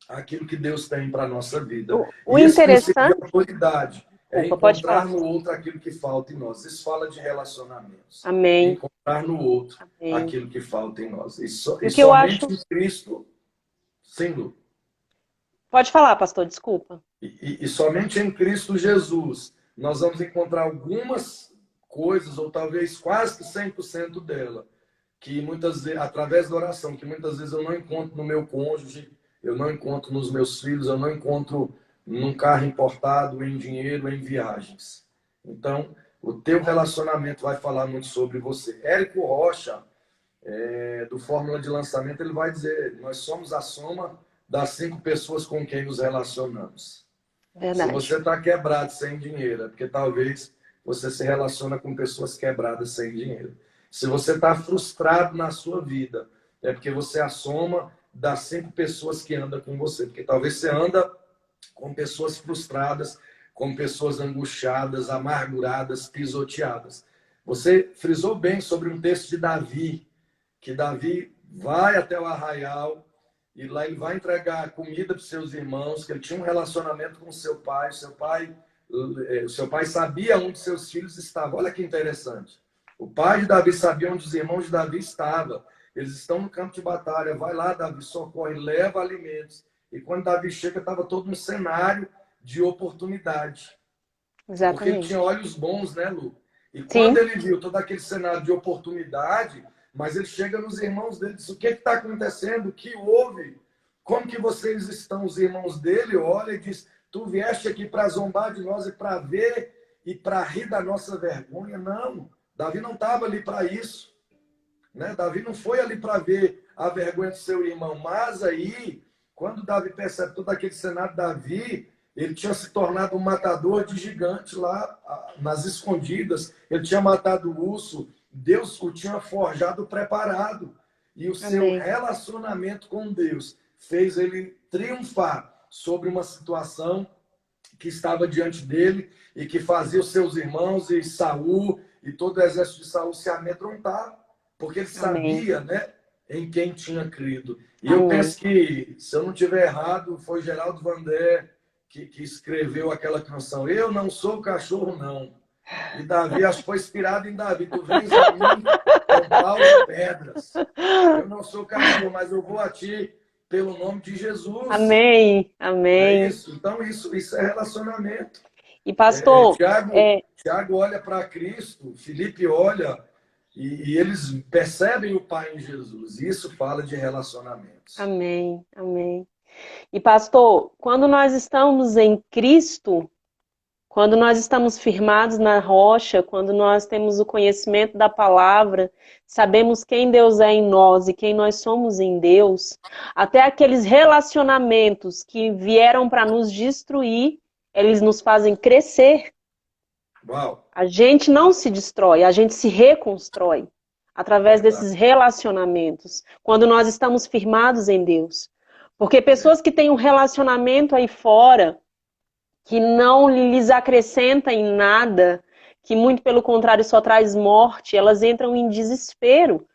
aquilo que Deus tem para a nossa vida. O E esse princípio de interessante. autoridade é Opa, pode falar. encontrar no outro aquilo que falta em nós. Isso fala de relacionamentos. Amém. Encontrar no outro Amém. aquilo que falta em nós. E E o que eu acho. somente em Cristo, sem Lu. Pode falar, pastor, desculpa. E somente em Cristo Jesus nós vamos encontrar algumas coisas, ou talvez quase que 100% dela, que muitas vezes, através da oração, que muitas vezes eu não encontro no meu cônjuge, eu não encontro nos meus filhos, eu não encontro num carro importado, em dinheiro, em viagens. Então, o teu relacionamento vai falar muito sobre você. Érico Rocha, do Fórmula de Lançamento, ele vai dizer: nós somos a soma das 5 pessoas com quem nos relacionamos. Se Verdade. você está quebrado sem dinheiro, é porque talvez você se relaciona com pessoas quebradas sem dinheiro. Se você está frustrado na sua vida, é porque você é a soma das 5 pessoas que andam com você. Porque talvez você anda com pessoas frustradas, com pessoas angustiadas, amarguradas, pisoteadas. Você frisou bem sobre um texto de Davi, que Davi vai até o arraial e lá ele vai entregar comida para os seus irmãos, que ele tinha um relacionamento com o seu pai. O seu pai sabia onde seus filhos estavam. Olha que interessante. O pai de Davi sabia onde os irmãos de Davi estavam. Eles estão no campo de batalha. Vai lá, Davi socorre, leva alimentos. E quando Davi chega, estava todo um cenário de oportunidade. Porque ele tinha Exatamente. olhos bons, né, Lu? E Sim. quando ele viu todo aquele cenário de oportunidade, mas ele chega nos irmãos dele e diz: o que está acontecendo? O que houve? Como que vocês estão? Os irmãos dele olham e diz: tu vieste aqui para zombar de nós e para ver e para rir da nossa vergonha? Não, Davi não estava ali para isso. Né? Davi não foi ali para ver a vergonha do seu irmão. Mas aí, quando Davi percebe todo aquele cenário, Davi, ele tinha se tornado um matador de gigante lá nas escondidas. Ele tinha matado o urso. Deus o tinha forjado, preparado. E o seu Amém. relacionamento com Deus fez ele triunfar sobre uma situação que estava diante dele e que fazia os seus irmãos e Saul e todo o exército de Saul se amedrontar, porque ele Amém. sabia, né, em quem tinha crido. E eu Amém. penso que, se eu não tiver errado, foi Geraldo Vandré que escreveu aquela canção, Eu Não Sou Cachorro, Não. E Davi, acho que foi inspirado em Davi, tu vens a mim com paus e pedras. Eu não sou cachorro, mas eu vou a ti pelo nome de Jesus. Amém. É Amém. isso. Então, isso é relacionamento. E pastor, Tiago olha para Cristo, Felipe olha e eles percebem o Pai em Jesus. Isso fala de relacionamentos. amém, amém. E pastor, quando nós estamos em Cristo, quando nós estamos firmados na rocha, quando nós temos o conhecimento da palavra, sabemos quem Deus é em nós e quem nós somos em Deus, até aqueles relacionamentos que vieram para nos destruir, eles nos fazem crescer. Uau! A gente não se destrói, a gente se reconstrói através Verdade. desses relacionamentos, quando nós estamos firmados em Deus. Porque pessoas que têm um relacionamento aí fora, que não lhes acrescenta em nada, que muito pelo contrário só traz morte, elas entram em desespero.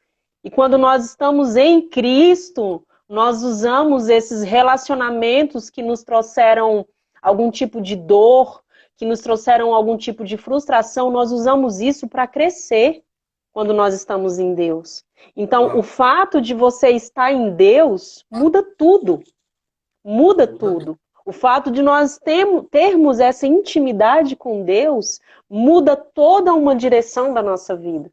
E quando nós estamos em Cristo, nós usamos esses relacionamentos que nos trouxeram algum tipo de dor, que nos trouxeram algum tipo de frustração, nós usamos isso para crescer quando nós estamos em Deus. Então, o fato de você estar em Deus muda tudo. Muda tudo. O fato de nós termos essa intimidade com Deus muda toda uma direção da nossa vida.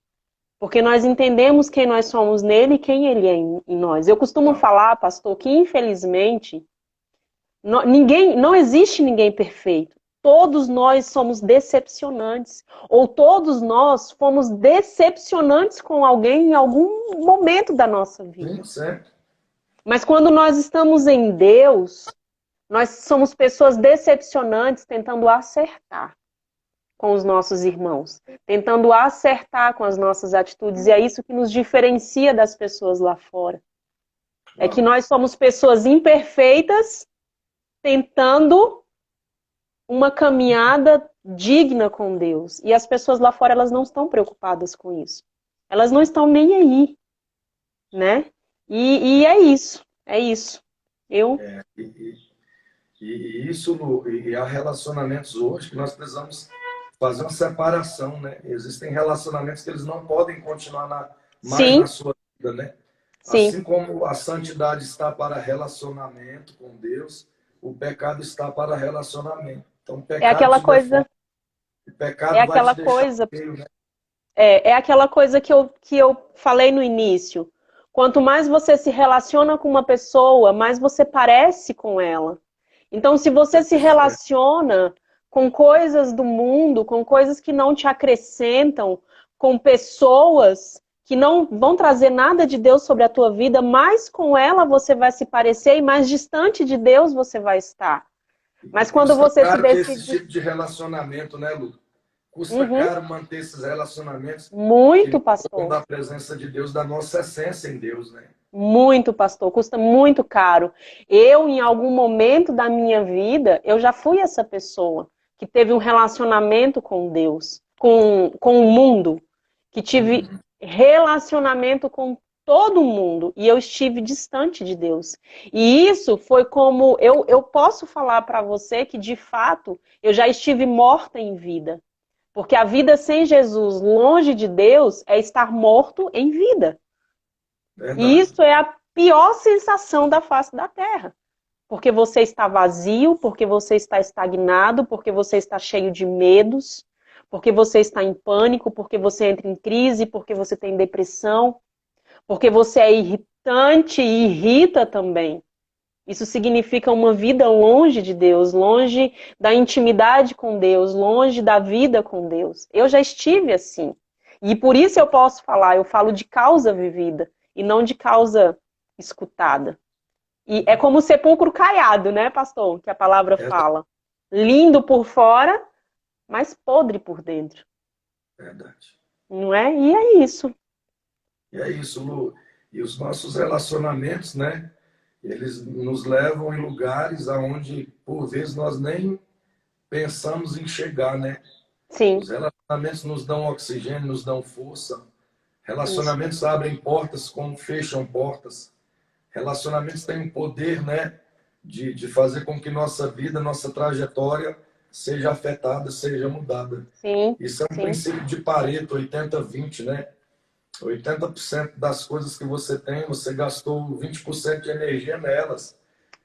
Porque nós entendemos quem nós somos nele e quem ele é em nós. Eu costumo falar, pastor, que infelizmente não existe ninguém perfeito. Todos nós somos decepcionantes. Ou todos nós fomos decepcionantes com alguém em algum momento da nossa vida. Sim, certo. Mas quando nós estamos em Deus, nós somos pessoas decepcionantes tentando acertar com os nossos irmãos, tentando acertar com as nossas atitudes, e é isso que nos diferencia das pessoas lá fora. É que nós somos pessoas imperfeitas tentando uma caminhada digna com Deus, e as pessoas lá fora, elas não estão preocupadas com isso. Elas não estão nem aí, né? E é isso, é isso. E isso, e há relacionamentos hoje que nós precisamos fazer uma separação, né? Existem relacionamentos que eles não podem continuar mais na sua vida, né? Sim. Assim como a santidade está para relacionamento com Deus, o pecado está para relacionamento. Então, o pecado é aquela coisa. o pecado É vai aquela te deixar coisa. feio, né? É aquela coisa que eu falei no início. Quanto mais você se relaciona com uma pessoa, mais você parece com ela. Então, se você se relaciona com coisas do mundo, com coisas que não te acrescentam, com pessoas que não vão trazer nada de Deus sobre a tua vida, mais com ela você vai se parecer e mais distante de Deus você vai estar. Mas quando você se decide... esse tipo de relacionamento, né, Lu? Custa caro manter esses relacionamentos. Muito, pastor. Da presença de Deus, da nossa essência em Deus, né? Muito, pastor. Custa muito caro. Eu, em algum momento da minha vida, eu já fui essa pessoa que teve um relacionamento com Deus, com o mundo, que tive relacionamento com todo mundo e eu estive distante de Deus. E isso foi como... Eu posso falar para você que, de fato, eu já estive morta em vida. Porque a vida sem Jesus, longe de Deus, é estar morto em vida. Verdade. E isso é a pior sensação da face da terra. Porque você está vazio, porque você está estagnado, porque você está cheio de medos, porque você está em pânico, porque você entra em crise, porque você tem depressão, porque você é irritante e irrita também. Isso significa uma vida longe de Deus, longe da intimidade com Deus, longe da vida com Deus. Eu já estive assim. E por isso eu posso falar, eu falo de causa vivida e não de causa escutada. E é como o sepulcro caiado, né, pastor? Que a palavra fala. Lindo por fora, mas podre por dentro. Verdade. Não é? E é isso. E é isso, Lu. E os nossos relacionamentos, né? Eles nos levam em lugares aonde, por vezes, nós nem pensamos em chegar, né? Sim, Os relacionamentos nos dão oxigênio, nos dão força. isso. Relacionamentos abrem portas como fecham portas. Relacionamentos têm o poder, né, de fazer com que nossa vida, nossa trajetória seja afetada, seja mudada. Sim, Isso é um sim, princípio de Pareto, 80-20, né? 80% das coisas que você tem, você gastou 20% de energia nelas.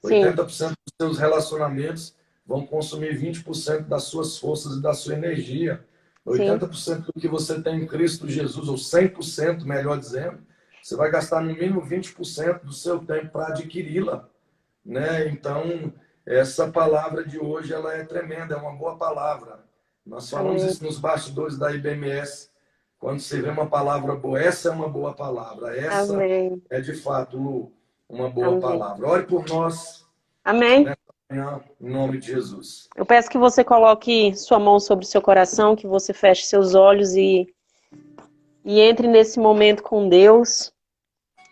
sim, 80% dos seus relacionamentos vão consumir 20% das suas forças e da sua energia. sim. 80% do que você tem em Cristo Jesus, ou 100%, melhor dizendo, você vai gastar no mínimo 20% do seu tempo para adquiri-la, né? Então, essa palavra de hoje ela é tremenda, é uma boa palavra. Nós falamos Amém, isso nos bastidores da IBMS. Quando você vê uma palavra boa, essa é uma boa palavra. Essa amém, é de fato, Lu, uma boa amém. palavra. Ore por nós Amém. nessa manhã, em nome de Jesus. Eu peço que você coloque sua mão sobre o seu coração, que você feche seus olhos e entre nesse momento com Deus.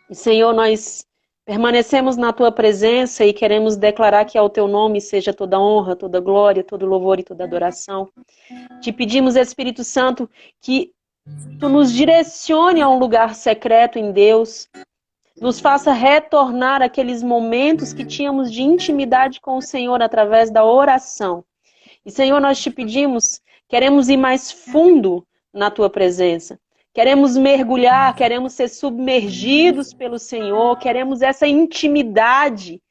E, Senhor, nós permanecemos na tua presença e queremos declarar que ao teu nome seja toda honra, toda glória, todo louvor e toda adoração. Te pedimos, Espírito Santo, que tu nos direcione a um lugar secreto em Deus, nos faça retornar aqueles momentos que tínhamos de intimidade com o Senhor através da oração. E, Senhor, nós te pedimos, queremos ir mais fundo na tua presença. Queremos mergulhar, queremos ser submergidos pelo Senhor, queremos essa intimidade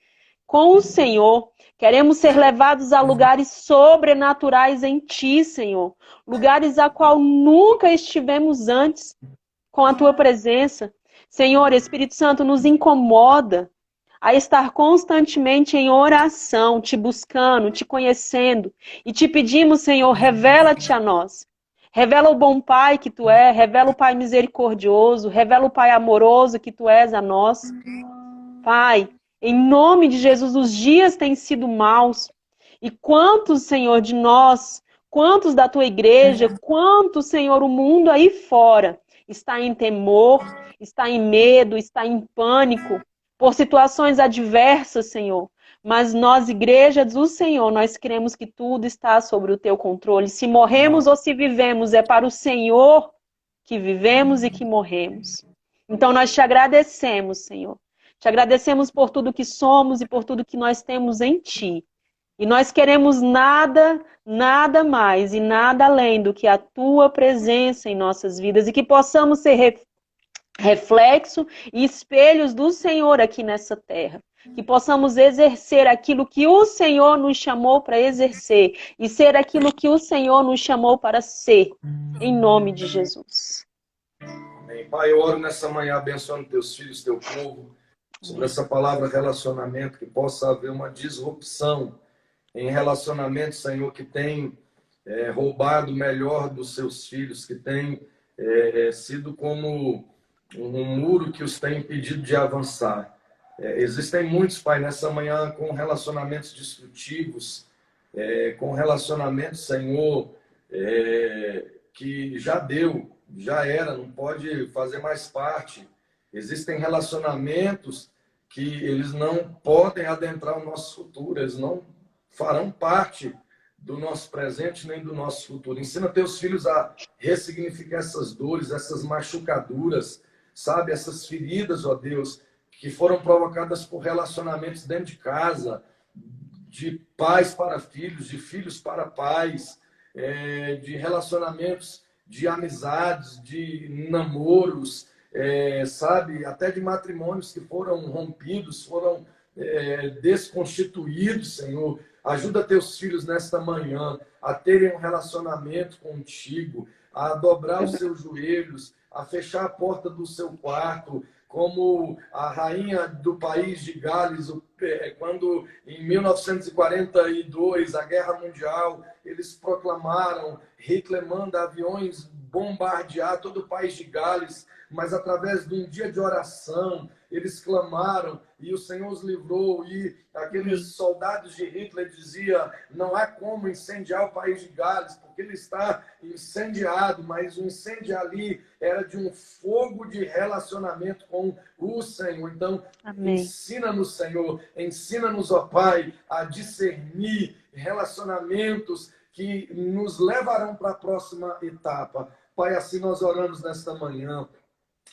com o Senhor. Queremos ser levados a lugares sobrenaturais em ti, Senhor. Lugares a qual nunca estivemos antes com a tua presença. Senhor, Espírito Santo, nos incomoda a estar constantemente em oração, te buscando, te conhecendo. E te pedimos, Senhor, revela-te a nós. Revela o bom Pai que tu é, revela o Pai misericordioso, revela o Pai amoroso que tu és a nós. Pai, em nome de Jesus, os dias têm sido maus. E quantos, Senhor, de nós, quantos da tua igreja, quantos, Senhor, o mundo aí fora está em temor, está em medo, está em pânico por situações adversas, Senhor. Mas nós, igreja do Senhor, nós cremos que tudo está sobre o teu controle. Se morremos ou se vivemos, é para o Senhor que vivemos e que morremos. Então nós te agradecemos, Senhor. Te agradecemos por tudo que somos e por tudo que nós temos em ti. E nós queremos nada, nada mais e nada além do que a tua presença em nossas vidas e que possamos ser reflexo e espelhos do Senhor aqui nessa terra. Que possamos exercer aquilo que o Senhor nos chamou para exercer e ser aquilo que o Senhor nos chamou para ser. Em nome de Jesus. Amém. Pai, eu oro nessa manhã abençoando teus filhos, teu povo, sobre Amém. essa palavra relacionamento, que possa haver uma disrupção em relacionamentos, Senhor, que tem roubado o melhor dos seus filhos, que tem sido como um muro que os tem impedido de avançar. Existem muitos, Pai, nessa manhã com relacionamentos destrutivos, com relacionamentos, Senhor, que já deu, já era, não pode fazer mais parte. Existem relacionamentos que eles não podem adentrar o nosso futuro, eles não farão parte do nosso presente nem do nosso futuro. Ensina teus filhos a ressignificar essas dores, essas machucaduras, sabe, essas feridas, ó Deus, que foram provocadas por relacionamentos dentro de casa, de pais para filhos, de filhos para pais, de relacionamentos, de amizades, de namoros, sabe, até de matrimônios que foram rompidos, foram desconstituídos, Senhor. Ajuda teus filhos nesta manhã a terem um relacionamento contigo, a dobrar os seus joelhos, a fechar a porta do seu quarto, como a rainha do país de Gales, quando em 1942, a Guerra Mundial, eles proclamaram, Hitler manda aviões bombardear todo o país de Gales, mas através de um dia de oração, eles clamaram e o Senhor os livrou. E aqueles soldados de Hitler diziam: não há como incendiar o país de Gales, porque ele está incendiado. Mas o incêndio ali era de um fogo de relacionamento com o Senhor. Então, Amém. ensina-nos, Senhor, ensina-nos, ó Pai, a discernir relacionamentos que nos levarão para a próxima etapa. Pai, assim nós oramos nesta manhã.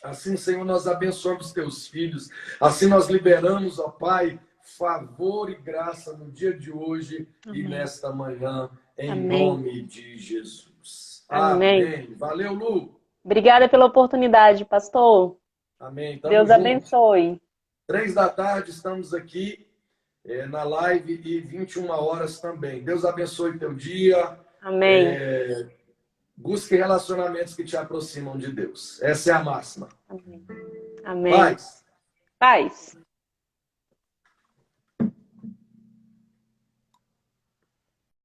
Assim, Senhor, nós abençoamos teus filhos. Assim nós liberamos, ó Pai, favor e graça no dia de hoje e nesta manhã, em Amém. nome de Jesus. Amém. Amém. Valeu, Lu. Obrigada pela oportunidade, pastor. Amém. Tamo Deus junto. abençoe. 3 da tarde estamos aqui na live e 21 horas também. Deus abençoe teu dia. Amém. Busque relacionamentos que te aproximam de Deus. Essa é a máxima. Amém. Amém. Paz. Paz.